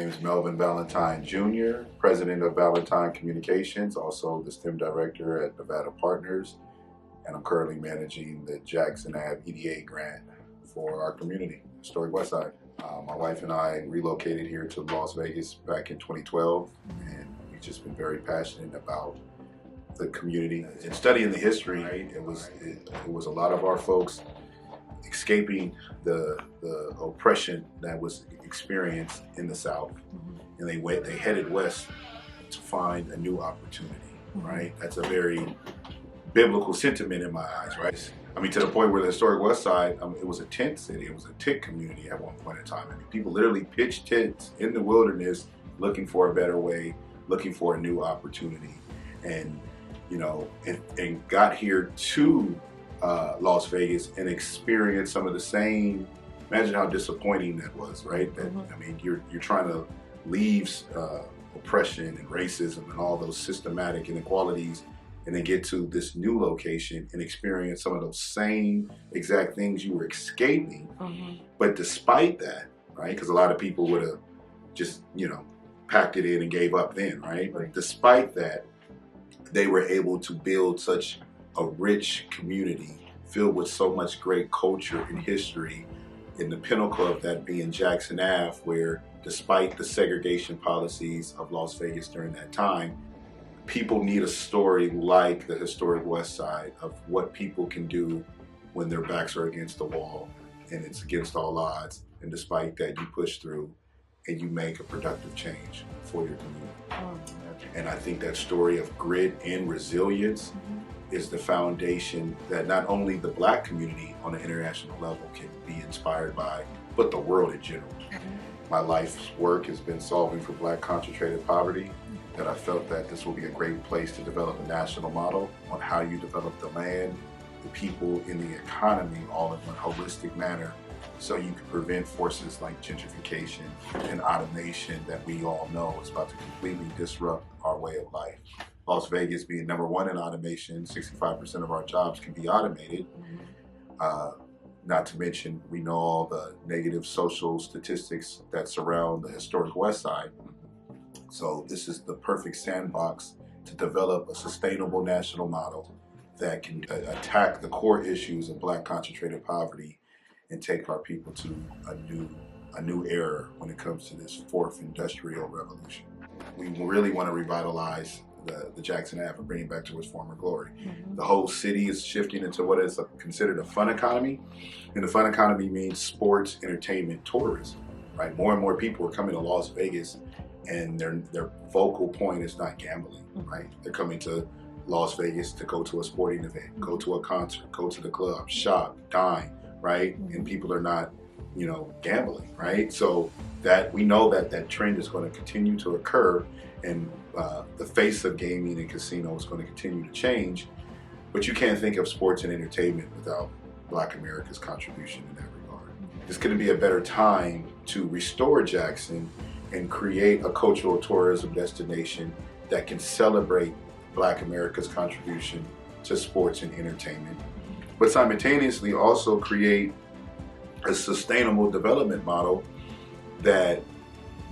name is Melvin Valentine Jr., President of Valentine Communications, also the STEM Director at Neveda Partners, and I'm currently managing the Jackson Ave EDA grant for our community, Historic Westside. My wife and I relocated here to Las Vegas back in 2012, and we've just been very passionate about the community. And studying the history, right, it was a lot of our folks escaping the oppression that was experienced in the South, and they headed west to find a new opportunity, right? That's a very biblical sentiment in my eyes, right? I mean, to the point where the historic West Side, it was a tent city, it was a tent community at one point in time. I mean, people literally pitched tents in the wilderness looking for a better way, looking for a new opportunity, and and got here to Las Vegas and experienced some of the same. Imagine how disappointing that was, right? That, I mean, you're trying to leave oppression and racism and all those systematic inequalities, and then get to this new location and experience some of those same exact things you were escaping. But despite that, right? Because a lot of people would have just packed it in and gave up then, right? But despite that, they were able to build such a rich community filled with so much great culture and history, in the pinnacle of that being Jackson Ave, where despite the segregation policies of Las Vegas during that time, people need a story like the historic West Side of what people can do when their backs are against the wall and it's against all odds. And despite that, you push through and you make a productive change for your community. And I think that story of grit and resilience is the foundation that not only the Black community on an international level can be inspired by, but the world in general. My life's work has been solving for Black concentrated poverty, that I felt that this will be a great place to develop a national model on how you develop the land, the people, and the economy all in one holistic manner, so you can prevent forces like gentrification and automation that we all know is about to completely disrupt our way of life. Las Vegas being number one in automation, 65% of our jobs can be automated. Not to mention, we know all the negative social statistics that surround the historic West Side. So this is the perfect sandbox to develop a sustainable national model that can attack the core issues of Black concentrated poverty and take our people to a new era when it comes to this fourth industrial revolution. We really want to revitalize the Jackson Ave and bring it back to its former glory. The whole city is shifting into what is considered a fun economy, and the fun economy means sports, entertainment, tourism, right? More and more people are coming to Las Vegas, and their focal point is not gambling, right? They're coming to Las Vegas to go to a sporting event, go to a concert, go to the club, shop, dine, right? And people are not, gambling, right? So that we know that trend is going to continue to occur, and the face of gaming and casino is going to continue to change. But you can't think of sports and entertainment without Black America's contribution in that regard. It's going to be a better time to restore Jackson and create a cultural tourism destination that can celebrate Black America's contribution to sports and entertainment, but simultaneously also create a sustainable development model that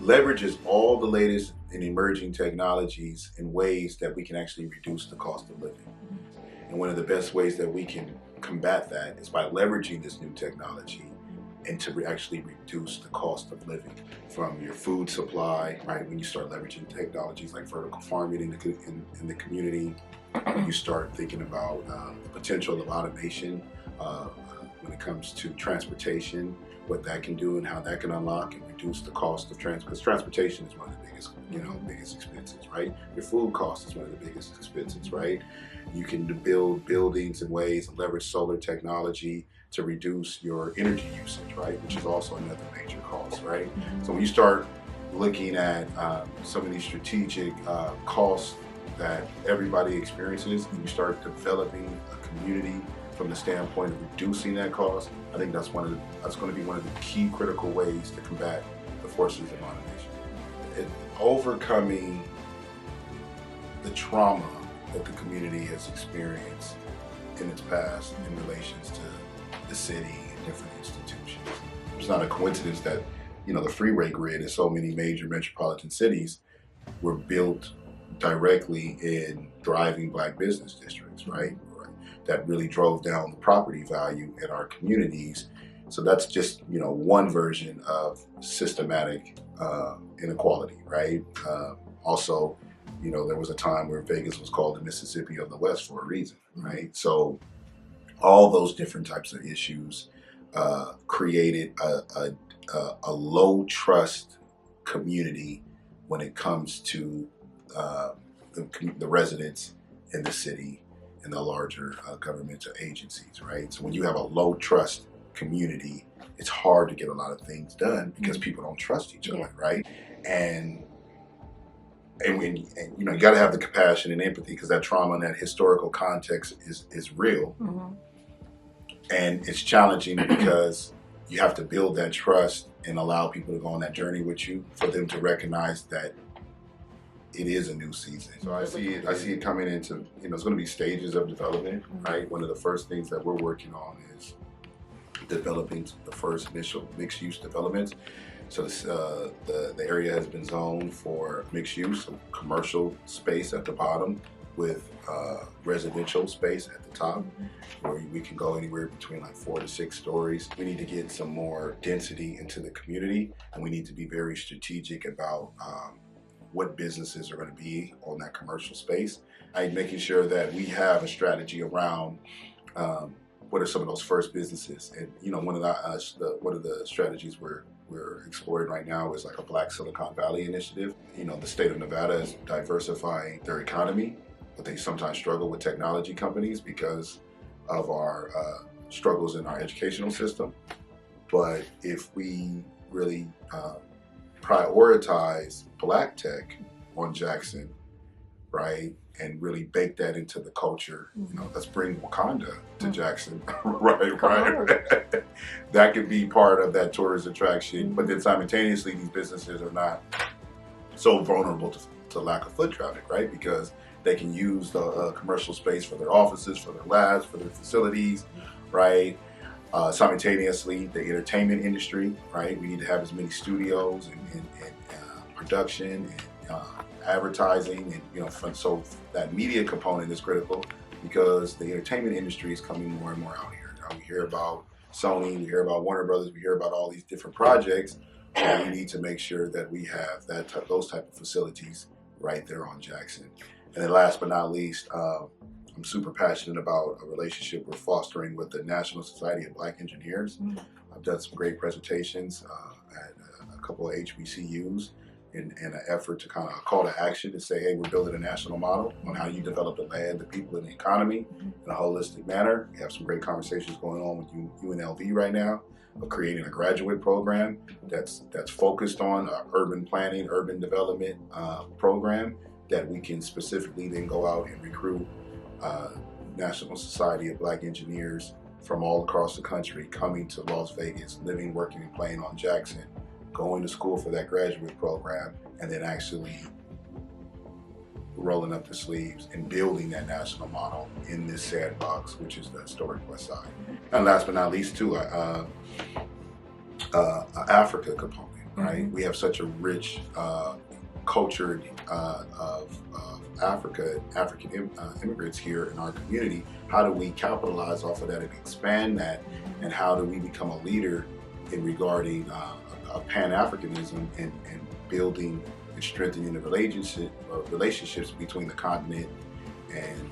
leverages all the latest and emerging technologies in ways that we can actually reduce the cost of living. And one of the best ways that we can combat that is by leveraging this new technology and to actually reduce the cost of living from your food supply, right? When you start leveraging technologies like vertical farming in the community, when you start thinking about the potential of automation when it comes to transportation, what that can do and how that can unlock and reduce the cost of because transportation is one of the biggest expenses, right? Your food cost is one of the biggest expenses, right? You can build buildings in ways and leverage solar technology to reduce your energy usage, right? Which is also another major cost, right? So when you start looking at some of these strategic costs that everybody experiences, and you start developing a community from the standpoint of reducing that cost, I think that's going to be one of the key critical ways to combat the forces of automation. Overcoming the trauma that the community has experienced in its past in relations to the city and different institutions. It's not a coincidence that the freeway grid in so many major metropolitan cities were built directly in thriving Black business districts, right? That really drove down the property value in our communities. So that's just, one version of systematic inequality, right? Also, there was a time where Vegas was called the Mississippi of the West for a reason, right? So all those different types of issues created a low trust community when it comes to the residents in the city and the larger governmental agencies, right? So when you have a low trust community, it's hard to get a lot of things done because people don't trust each other, right? And you got to have the compassion and empathy because that trauma and that historical context is real. And it's challenging because you have to build that trust and allow people to go on that journey with you for them to recognize that it is a new season. So I see it coming into, it's going to be stages of development, right? One of the first things that we're working on is developing the first initial mixed use developments. So the area has been zoned for mixed use, so commercial space at the bottom with residential space at the top, where we can go anywhere between like 4 to 6 stories. We need to get some more density into the community, and we need to be very strategic about what businesses are going to be on that commercial space. Making sure that we have a strategy around what are some of those first businesses. And one of the strategies we're exploring right now is like a Black Silicon Valley initiative. The state of Nevada is diversifying their economy, but they sometimes struggle with technology companies because of our struggles in our educational system. But if we really prioritize Black tech on Jackson, right, and really bake that into the culture, let's bring Wakanda to Jackson, right. That could be part of that tourist attraction, but then simultaneously these businesses are not so vulnerable to lack of foot traffic, right, because they can use the commercial space for their offices, for their labs, for their facilities, right. Simultaneously, the entertainment industry, right? We need to have as many studios and production and advertising, and so that media component is critical because the entertainment industry is coming more and more out here. Now we hear about Sony, we hear about Warner Brothers, we hear about all these different projects, and we need to make sure that we have those type of facilities right there on Jackson. And then last but not least, I'm super passionate about a relationship we're fostering with the National Society of Black Engineers. I've done some great presentations at a couple of HBCUs in an effort to kind of call to action to say, hey, we're building a national model on how you develop the land, the people, and the economy in a holistic manner. We have some great conversations going on with UNLV right now of creating a graduate program that's focused on urban planning, urban development program that we can specifically then go out and recruit National Society of Black Engineers from all across the country coming to Las Vegas, living, working, and playing on Jackson, going to school for that graduate program, and then actually rolling up the sleeves and building that national model in this sandbox, which is the historic West Side. And last but not least, too, Africa component, right? We have such a rich culture of African immigrants here in our community. How do we capitalize off of that and expand that? And how do we become a leader in regarding Pan-Africanism and building and strengthening the relationships between the continent and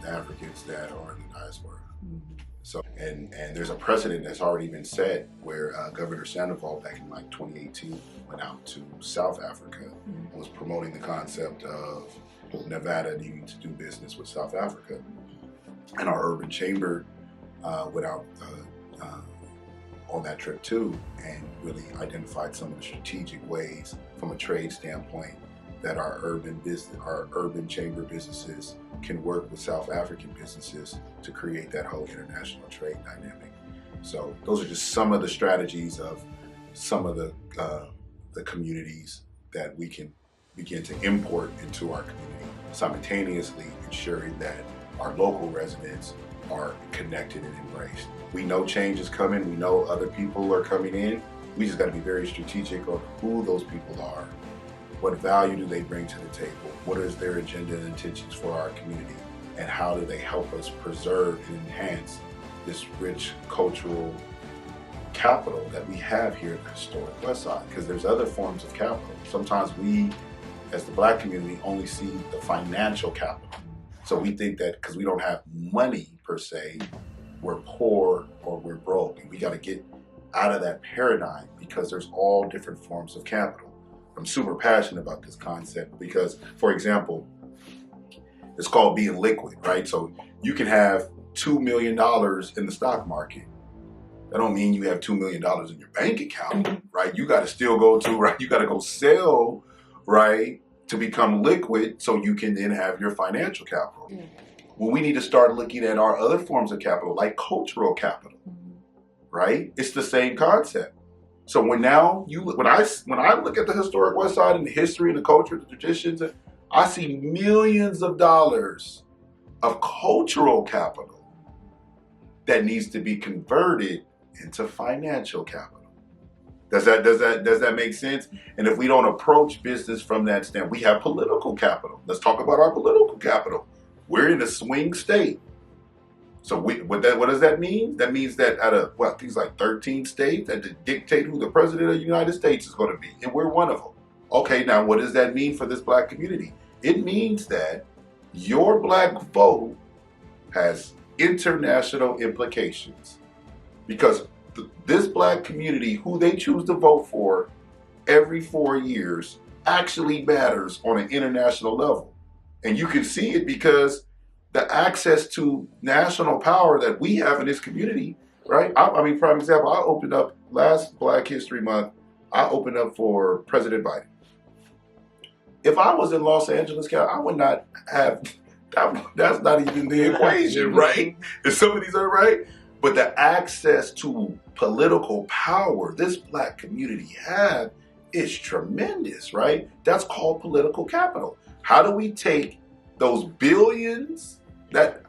the Africans that are in the diaspora? So, and there's a precedent that's already been set where Governor Sandoval back in like 2018 went out to South Africa and was promoting the concept of Nevada needing to do business with South Africa. And our urban chamber went out on that trip too and really identified some of the strategic ways from a trade standpoint that our urban chamber businesses can work with South African businesses to create that whole international trade dynamic. So those are just some of the strategies of some of the communities that we can begin to import into our community, simultaneously ensuring that our local residents are connected and embraced. We know change is coming. We know other people are coming in, We just got to be very strategic on who those people are. What value do they bring to the table? What is their agenda and intentions for our community? And how do they help us preserve and enhance this rich cultural capital that we have here in the historic West Side? Because there's other forms of capital. Sometimes we, as the Black community, only see the financial capital. So we think that because we don't have money per se, we're poor or we're broke. And we got to get out of that paradigm because there's all different forms of capital. I'm super passionate about this concept because, for example, it's called being liquid, right? So you can have $2 million in the stock market. That don't mean you have $2 million in your bank account, right? You got to still go to, right? You got to go sell, right? To become liquid so you can then have your financial capital. Well, we need to start looking at our other forms of capital, like cultural capital, right? It's the same concept. So when I look at the historic West Side and the history and the culture, the traditions, I see millions of dollars of cultural capital that needs to be converted into financial capital. Does that make sense? And if we don't approach business from that standpoint, we have political capital. Let's talk about our political capital. We're in a swing state. So what does that mean? That means that out of things like 13 states that dictate who the president of the United States is going to be, and we're one of them. Okay, now what does that mean for this Black community? It means that your Black vote has international implications because this Black community, who they choose to vote for every 4 years, actually matters on an international level. And you can see it because the access to national power that we have in this community, right? I mean, for example, I opened up last Black History Month, I opened up for President Biden. If I was in Los Angeles County, I would not have, that's not even the equation, right? If some of these are right, but the access to political power this Black community have is tremendous, right? That's called political capital. How do we take those billions, that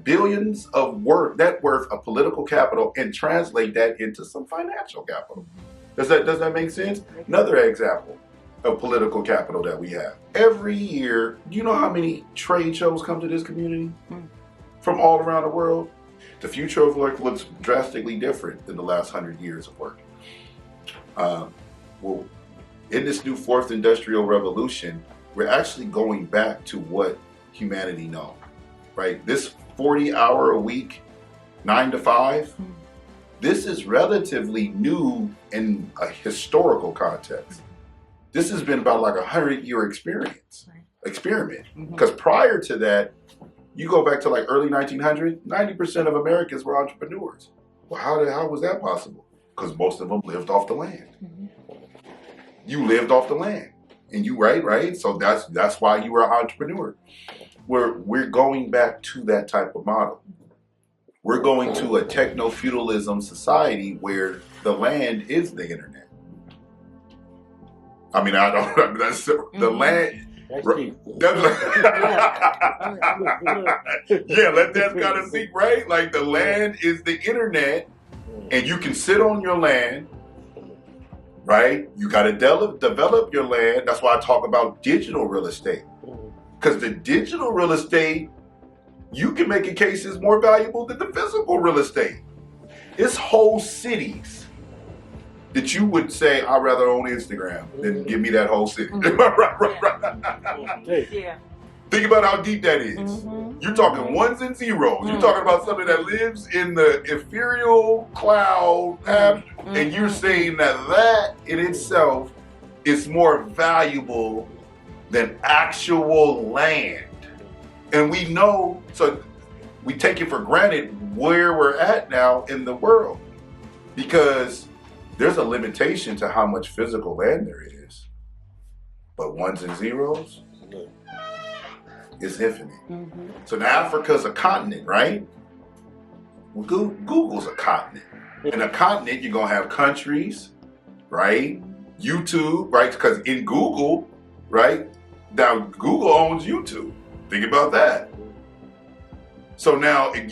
billions of net worth of political capital and translate that into some financial capital? Does that make sense? Another example of political capital that we have. Every year, do you know how many trade shows come to this community from all around the world? The future of work looks drastically different than the last 100 years of work. Well, in this new fourth industrial revolution, we're actually going back to what humanity knows, right? This 40-hour-a-week, 9 to 5, this is relatively new in a historical context. This has been about like a 100-year experiment. Because prior to that, you go back to like early 1900s, 90% of Americans were entrepreneurs. Well, how was that possible? Because most of them lived off the land. You lived off the land. And you, right? So that's why you were an entrepreneur. We're going back to that type of model. We're going to a techno-feudalism society where the land is the internet. I mean, that's the land. Yeah, let that kind of sink, right? Like the land is the internet, and you can sit on your land, right? You got to develop your land. That's why I talk about digital real estate, because the digital real estate, you can make a case is more valuable than the physical real estate. It's whole cities that you would say, I'd rather own Instagram than give me that whole city. right. Yeah. Think about how deep that is. You're talking ones and zeros. You're talking about something that lives in the ethereal cloud app, and you're saying that in itself is more valuable than actual land. And we know, so we take it for granted where we're at now in the world, because there's a limitation to how much physical land there is. But ones and zeros is infinite. So now Africa's a continent, right? Well, Google's a continent. In a continent, you're going to have countries, right? YouTube, right? Because in Google, right? Now Google owns YouTube. Think about that. So now if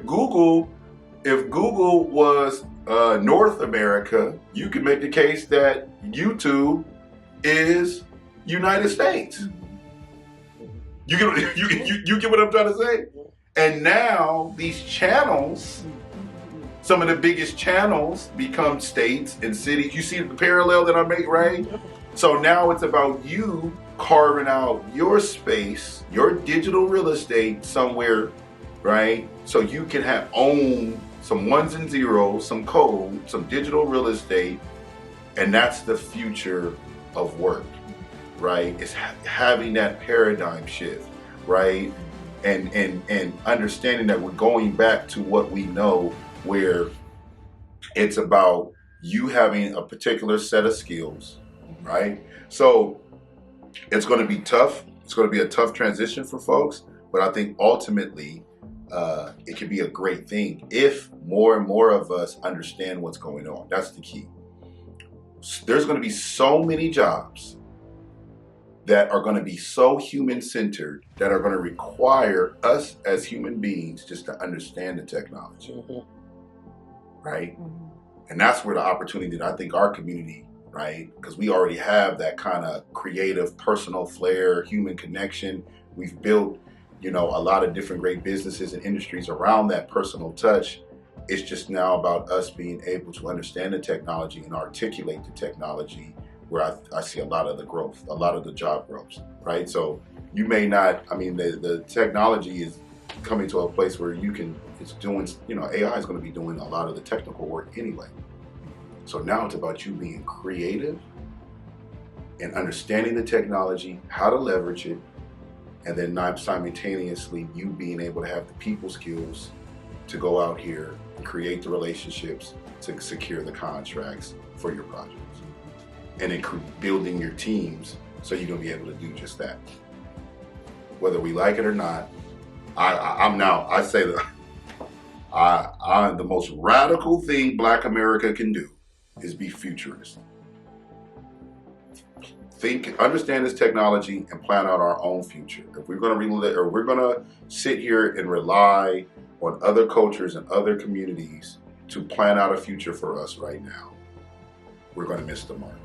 Google was North America, you can make the case that YouTube is United States. You get you get what I'm trying to say? And now these channels, some of the biggest channels become states and cities. You see the parallel that I make, right? So now it's about you carving out your space, your digital real estate somewhere, right? So you can own some ones and zeros, some code, some digital real estate, and that's the future of work, right? It's having that paradigm shift, right? And understanding that we're going back to what we know, where it's about you having a particular set of skills, right? So it's going to be tough. It's going to be a tough transition for folks, but I think ultimately it could be a great thing if more and more of us understand what's going on. That's the key. There's going to be so many jobs that are going to be so human-centered that are going to require us as human beings just to understand the technology, right? And that's where the opportunity that I think our community, right? Because we already have that kind of creative, personal flair, human connection. We've built, a lot of different great businesses and industries around that personal touch. It's just now about us being able to understand the technology and articulate the technology, where I see a lot of the growth, a lot of the job growth, right? So you may not, the technology is coming to a place where it's doing, AI is going to be doing a lot of the technical work anyway. So now it's about you being creative and understanding the technology, how to leverage it, and then not simultaneously you being able to have the people skills to go out here and create the relationships to secure the contracts for your projects. And then building your teams so you're going to be able to do just that. Whether we like it or not, I say that the most radical thing Black America can do is be futurist. Understand this technology and plan out our own future. If we're going to sit here and rely on other cultures and other communities to plan out a future for us right now, we're going to miss the mark.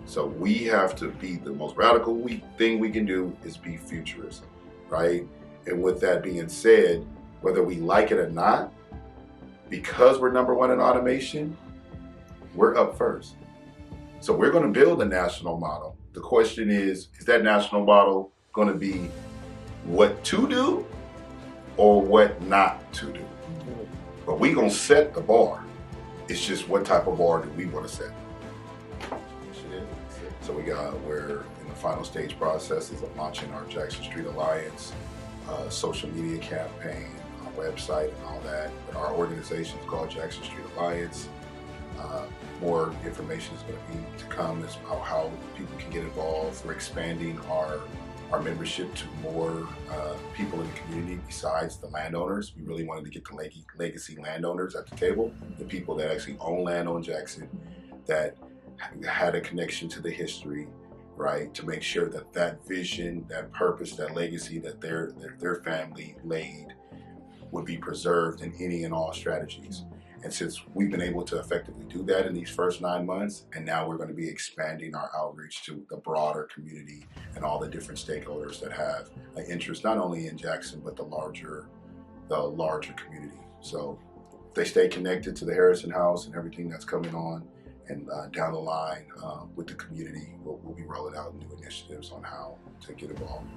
So we have to be, the most radical thing we can do is be futurist, right? And with that being said, whether we like it or not, because we're number one in automation, we're up first. So we're going to build a national model. The question is that national model going to be what to do or what not to do? But we're going to set the bar. It's just what type of bar do we want to set? So we're in the final stage processes of launching our Jackson Street Alliance social media campaign, our website and all that. But our organization is called Jackson Street Alliance. More information is going to be to come as about how people can get involved. We're expanding our membership to more people in the community besides the landowners. We really wanted to get the legacy landowners at the table, the people that actually own land on Jackson, that had a connection to the history, right? To make sure that that vision, that purpose, that legacy that their family laid would be preserved in any and all strategies. And since we've been able to effectively do that in these first 9 months, and now we're going to be expanding our outreach to the broader community and all the different stakeholders that have an interest not only in Jackson but the larger community. So if they stay connected to the Harrison House and everything that's coming on, and down the line with the community, we'll be rolling out new initiatives on how to get involved.